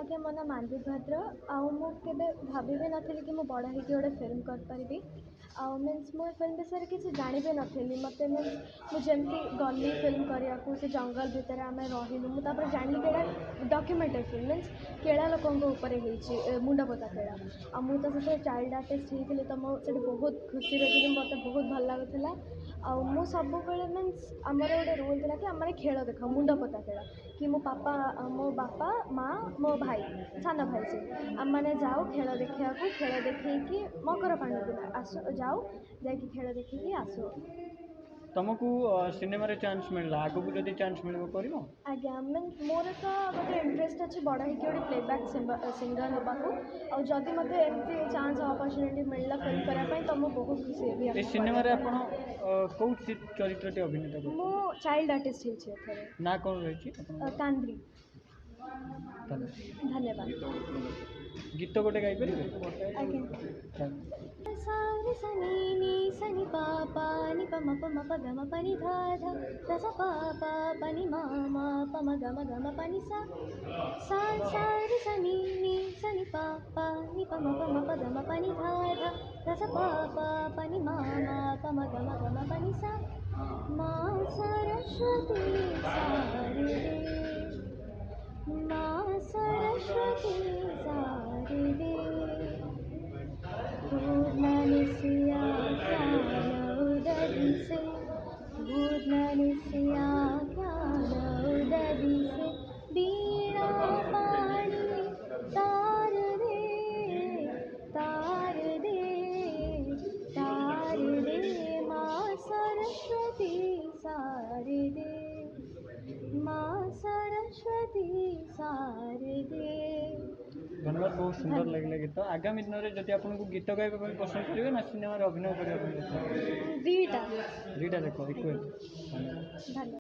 आगे मो ना मानवी भद्र आउ मु केबे भाभी भी नथिली कि मु बड़ा ही गोटे फिल्म कर पारिबी आउ मीन्स मु फिल्म विषय किसी जानी भी नथिली मते मीन्स मु जेमती गली फिल्म करिया को से जंगल भितर आमे रहिलु मु तापर जानिली कि एटा डॉक्यूमेंटरी फिल्म मीन्स केड़ा लोकंक ऊपर हेची मुंडा पोता केड़ा आ मु तो से चाइल्ड आर्टिस्ट हेतिले तो मु से बहुत खुशी रही मते बहुत भल लागुଥିଲା आ मु सब बेले मीन्स आमर गोटे रूल था कि आम खेल देख मुंड पोता खेल कि मो पापा मो बापा माँ मो भाई सान भाई से आम मैंने जाऊ खेल देखा खेल देखी मकर पांडु आसु जाऊ जा खेल देखिकी आसु तुमको सिनेमा रे चांस मिलला आगु को जदी चांस मिलबो करिवो आज्ञा मीन मोर तो गोटे इंटरेस्ट अच्छे बड़ा ही गोटे प्लेबैक सिंगर होगाकू और जदि मत एमती चांस अपरच्युनिटी मिलला फिल्म करने तो मुझे बहुत खुशी हेबी ए सिनेमा रे आपण को चरित्र अभिनेता मु चाइल्ड आर्टिस्ट हे ना कौन रही कांद्री धन्यवाद गीत गोटे गाई पारे सारे सनी नी सनी पापा नि पम पम प गम पनि धा धा ध स पापा पनि मा मा पम गम गम पनि सा सा सारे सनी नी सनी पापा नि पम प गम पनि धा धा ध स पापा पनि मा मा पम गम पनि सा मा सरस्वती सारे मा सरस्वती सारे भूर्णनिस्या ज्ञानौदधि से भूर्णनिस्या ज्ञानौदधि से वीणा पाणी तार दे तार दे तार दे माँ सरस्वती सारदे माँ सरस्वती सारदे। धन्यवाद बहुत सुंदर लगे गीत आगामी दिन में जब आपको गीत गाइबा पसंद करेंगे ना सिनेमा अभिनय करने दीटा देखो एक धन्यवाद।